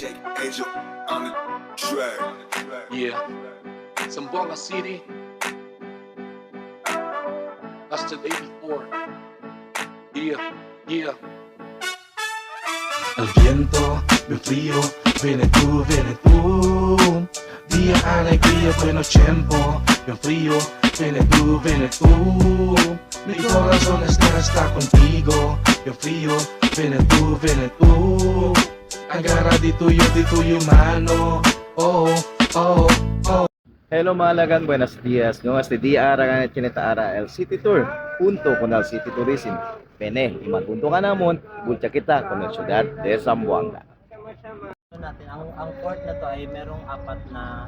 Jake Angel on the track. Yeah, Zamboanga City. That's till 84. Yeah, yeah. El viento, bien frío, viene tú. Día alegría, buenos tiempo, bien frío, viene tú. Mi corazón está contigo, bien frío, viene tú. Agarra di tuyo mano, oh, oh, oh. Hello mga lagan, buenos dias. No, este día aragan kinitaara el City Tour junto con el City Tourism. Bene, imatuntungan namon, bulcha kita con el Ciudad de Zamboanga. Natin ang fort na to ay merong apat na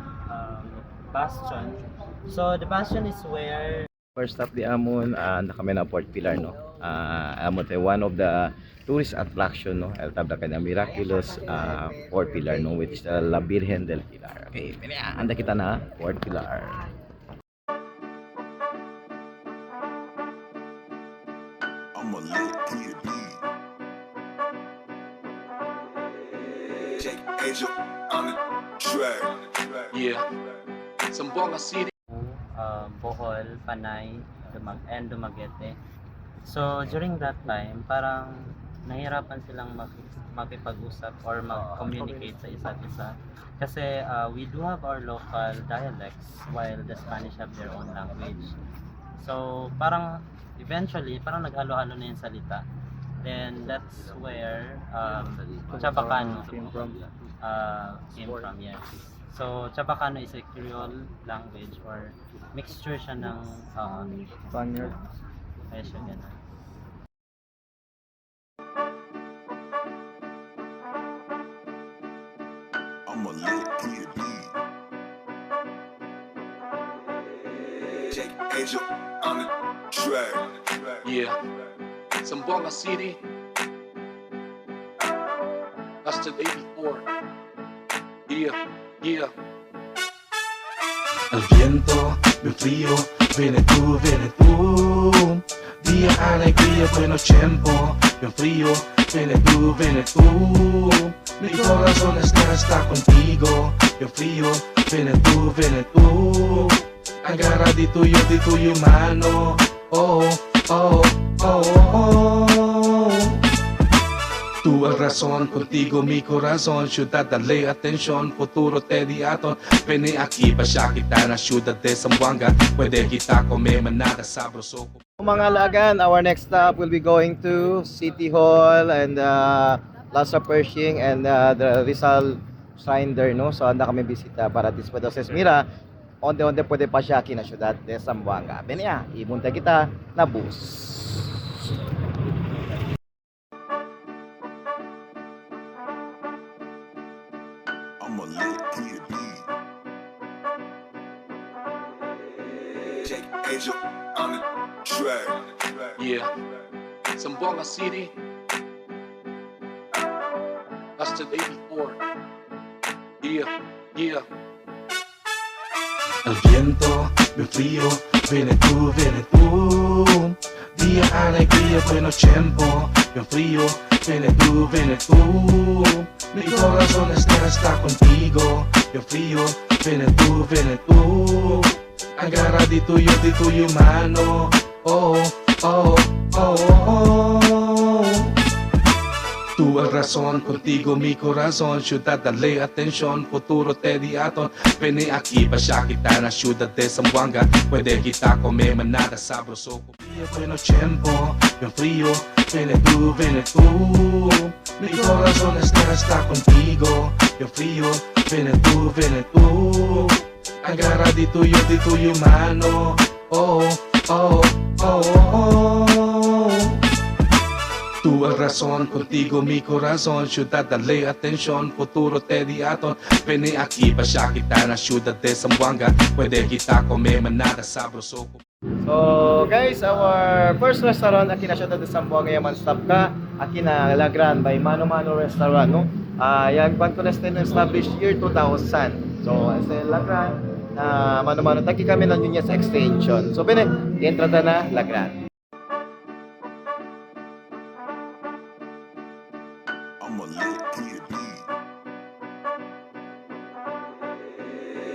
bastion. So the bastion is where First stop di amon, na kami na Port Pilar, no. Amon tayo one of the tourist attraction, no. El tabla kanya miraculous Port Pilar, no, which is the La Virgen del Pilar. Okay, bene, anda kita na Port Pilar. I'm a lit kid. Jake Angel on the track. Yeah, Zamboanga City. Bohol, Panay, and Dumaguete. So during that time, parang nahirapan silang makipag-usap or mag-communicate sa isa't isa. Kasi we do have our local dialects while the Spanish have their own language. So parang eventually, parang naghalo-halo na yung salita. Then that's where Chabacano came from, yes. So Chabacano is a Creole language or mixture siya ng Spaniard. Kaya siya ganun. I'm a lit kid. Jake Angel on the track. Yeah, Zamboanga City. That's till 84. Yeah, yeah. El viento, bien frío, viene tú. Día alegría, buenos tiempo, bien frío, viene tú. Mi corazón está contigo, bien frío, viene tú. Agarra di tuyo mano, oh, oh, oh, oh. Tú el razón, contigo mi corazón. Ciudad, dale atención, futuro te di aton. Vene aquí, pasya kita na ciudad de Zamboanga. Pwede kita comer manada sabroso. Mga lagan, our next stop will be going to City Hall and Plaza Pershing and the Rizal Shrine there, no? So anda kami bisita para después de mira, onde pwede pa siya na Ciudad de Zamboanga. Benya, imunta kita na bus. I'm a lit kid. Jake Angel on the track. Yeah, Zamboanga City. That's till 84. Yeah, yeah. El viento, bien frío, viene tú. Día alegría, buenos tiempo, bien frío, viene tú. Mi corazón está contigo, bien frío, viene tú. Agarra di tuyo mano, oh, oh, oh, oh. Tú el razón, contigo mi corazón. Ciudad, dale atención, futuro te di aton. Vene aquí, pasya kita na ciudad de Zamboanga. Pwede kita comer manada sabroso. Buenos tiempo, bien frío, viene tú. Mi corazón está contigo, bien frío, viene tú. Agarra di tuyo mano, oh, oh, oh, oh. Tú el razón, contigo mi corazón. Ciudad, dale atención, futuro te di aton. Vene aquí, pasya kita na ciudad de Zamboanga. Pwede kita comer manada sabroso. So guys, our first restaurant aquí na Ciudad de Zamboanga yaman stop ka. Aquí na La Gran by Mano Mano Restaurant, no. Yang Banco Nesteno established year 2000. So as La Gran na Mano Mano taki kami na Nunez Extension. So bene, entrada na La Gran. I'm a lit kid.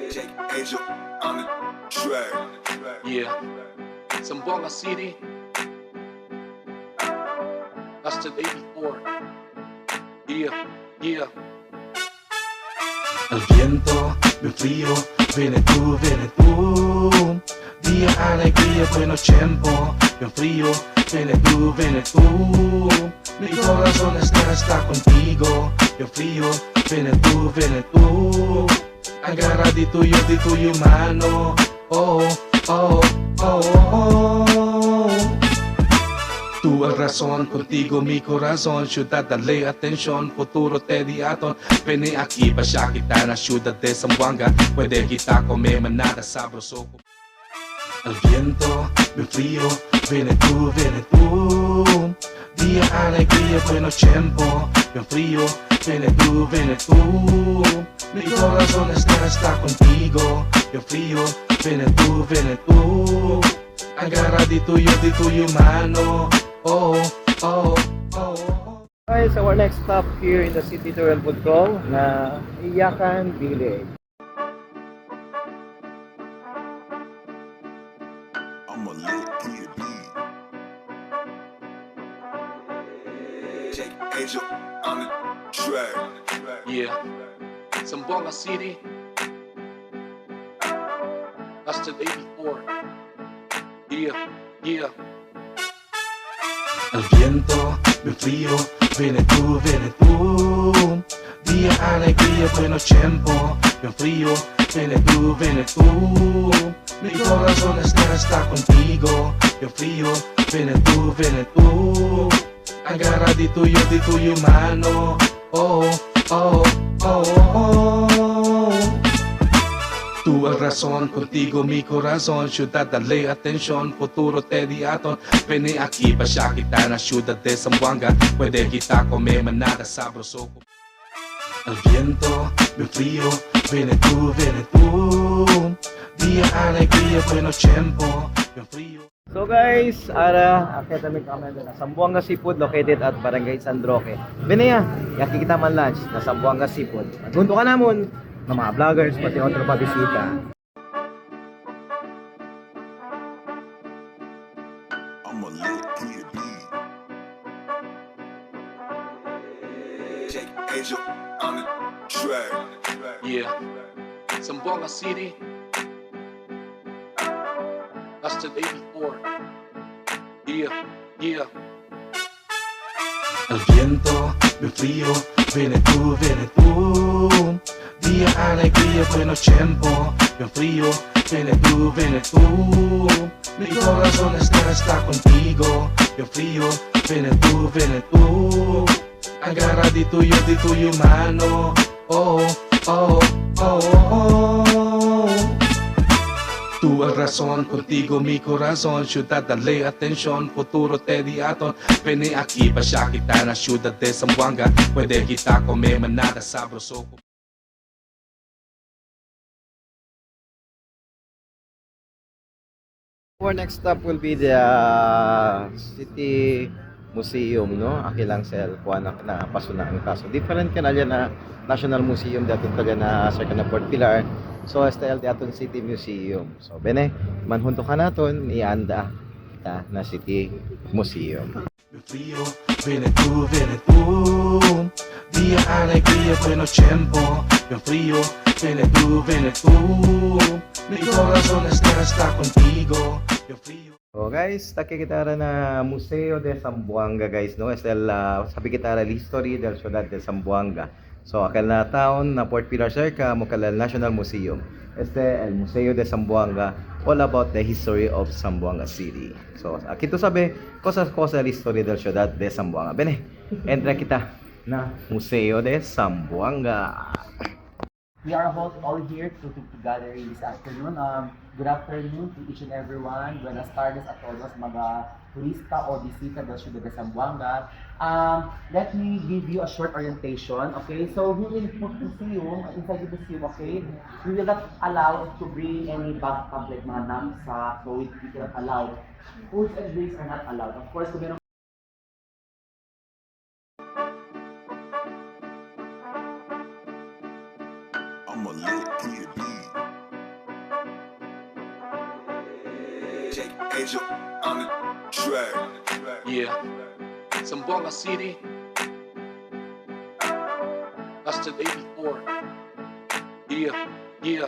Take Angel on the track. Yeah. Zamboanga City. That's the day before. Yeah, yeah. El viento, bien frío, viene tú, día alegría, bueno tiempo, bien frío, viene tú, mi corazón está contigo, bien frío, viene tú, agarra di tuyo mano, oh, oh, oh, oh. Tú el razón, contigo mi corazón, ciudad dale atención, futuro te di aton. Vene aquí, pasya kita na ciudad de Zamboanga, puede kita comer manada sabroso. El viento, bien frío, viene tú, día alegría, bueno tiempo, bien frío, viene tú, mi corazón está contigo, bien frío, viene tú, agarra di tuyo mano, oh, oh, oh, oh. Guys, our next stop here in the city to Budgong na Iyakan Village. I'm a lit kid beat. Take Angel on the track. Yeah. Zamboanga City. That's the day before. Yeah, yeah. El viento, bien frío, viene tú, día alegría, bueno tiempo, bien frío, viene tú, mi corazón está contigo, bien frío, viene tú, agarra di tuyo mano, oh, oh, oh, oh. Tú el razón, contigo mi corazón, ciudad dale atención, futuro te di aton. Vene aquí, pasya kita na ciudad de Zamboanga, puede kita comer manada sabroso. El viento, bien frío, viene tú, día alegría, bueno tiempo, bien frío. So guys, akita kami na Zamboanga Seafood located at Barangay San Roque. Binaya, yaki kita man lunch na Zamboanga Seafood. Magunto ka namon ng mga vloggers pati otro pabisita. I'm a lit kid beat. Take Angel on the track. Yeah. Zamboanga City. That's the day before. Yeah, yeah. El viento, bien frío, viene tú, día alegría, bueno tiempo, bien frío, viene tú, mi corazón está contigo, bien frío, viene tú, agarra di tuyo mano, oh, oh, oh, oh. Tú el razón, contigo mi corazón, ciudad dale atención, futuro te di aton. Vene aquí, pasya kita na ciudad de Zamboanga, puede kita comer manada sabroso. Our next stop will be the City Museum, no? Aki lang sel kuha na pasunaan kaso. Different ka na dyan na National Museum dato talya na sa kana Port Pilar. So STL di aton City Museum. So bene, manhunto ka naton ianda kita na City Museum. Bien frío, viene tú, día alegría, bueno tiempo, bien frío, viene tú, mi corazón está contigo, bien frío. So guys, nakikitara na Museo de Zamboanga guys, no? STL sabi kitara history del ciudad de Zamboanga. So akal na town na Port Pilar cerca mo kala National Museum. El Museo de Zamboanga, all about the history of Zamboanga City. So aquí to sabi cosas la historia del ciudad de Zamboanga. Bene, entra kita na Museo de Zamboanga. We are all here to gather this afternoon. Good afternoon to each and everyone. Buenas tardes a todos mga turista o bisita del Ciudad de Zamboanga. Let me give you a short orientation. Okay, so here in the museum, inside the museum, okay, we will not allow to bring any bathtub like mga knapsack, so we cannot allow. Foods and drinks are not allowed. Of course, kung meron I'm a lit kid beat. Angel on the track. Yeah. Zamboanga City. That's the 84. Yeah, yeah.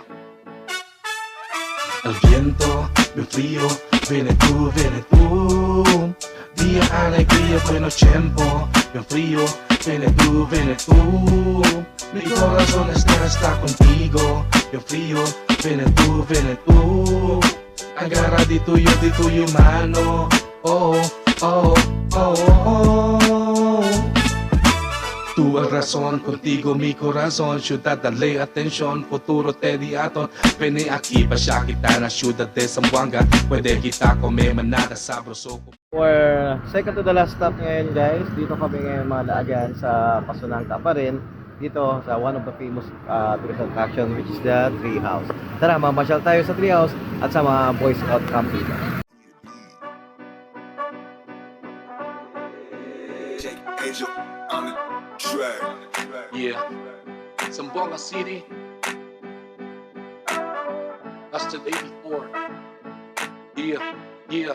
El viento, bien frío, viene tú, día alegría, bueno tiempo, bien frío, viene tú, mi corazón está contigo, bien frío, viene tú, agarra di tuyo mano, oh, oh, oh, oh. Tú el razón, contigo mi corazón, ciudad dale atención, futuro te di aton. Vene aquí, pasya kita na ciudad de Zamboanga, pwede kita comer manada sabroso. For second to the last stop ngayon guys, dito kami ngayon malaagan sa Pasunangka pa rin, dito sa one of the famous tourist attraction which is the Tree House. Tara, mamasyal tayo sa Tree House at sa mga Boy Scout camp dito. Jake Angel on the track. Yeah. Zamboanga City. That's the 84. Yeah, yeah.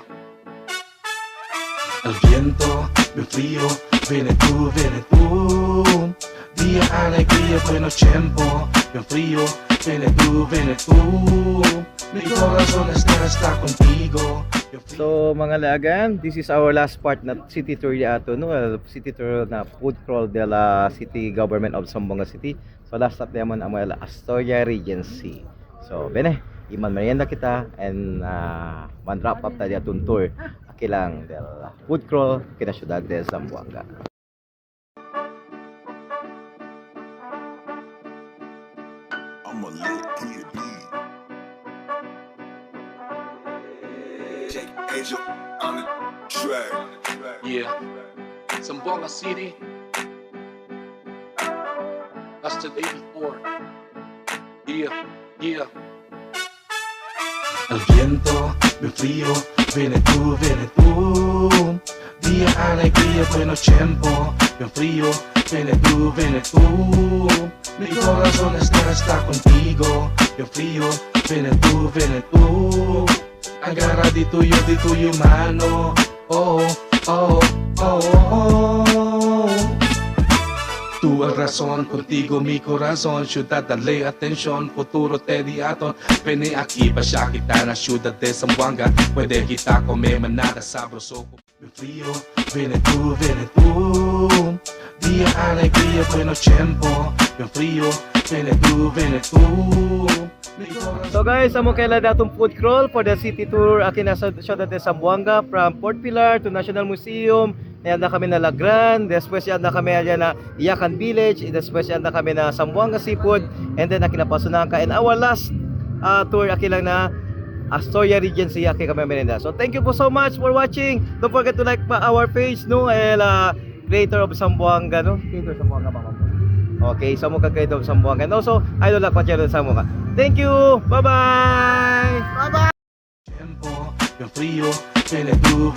El viento, bien frío, viene tú, día alegría, bueno tiempo, bien frío, viene tú, mi corazón está contigo. So mga lagan, this is our last part na city tour ato no, city tour na food crawl de la City Government of Zamboanga City. So last stop naman ang mga Astoria Regency. So bene, iman merienda kita and man wrap up tayo atong tour akilang del food crawl kina syudad de Zamboanga. I'm a lit kid beat. Jake Angel on the track. Yeah. Zamboanga City. That's the 84. Yeah, yeah. El viento, bien frío, viene tú, día alegría, bueno tiempo, bien frío, viene tú, mi corazón está contigo, bien frío, viene tú, agarra di tuyo mano, oh, oh, oh, oh. Tú el razón, contigo mi corazón, ciudad dale atención, futuro te di aton. Vene aquí, pasya kita na ciudad de Zamboanga, pwede kita comer manada sabroso. Bien frío, viene tú, día alegría, bueno tiempo, bien frío, viene tú, mi corazón. So guys, amo kaila datong food crawl for the city tour akin na sa syudad de Zamboanga from Port Pilar to National Museum. Ayan na kami na La Grande, después yan na kami ayan na Iyakan Village, después yan na kami na Zamboanga Seafood, and then akin na Pasunangka. And our last tour akin lang na Astoria Regency akin kami merinda. So thank you po so much for watching. Don't forget to like our page, no? Creator of Zamboanga, no? Creator of Zamboanga ba? Okay, so mo ka-creator of Zamboanga. And also, idol ako channel sa Zamboanga. Thank you! Bye-bye! Bye-bye! Tiempo, bien frío, viene tú,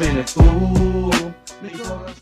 mi corazón.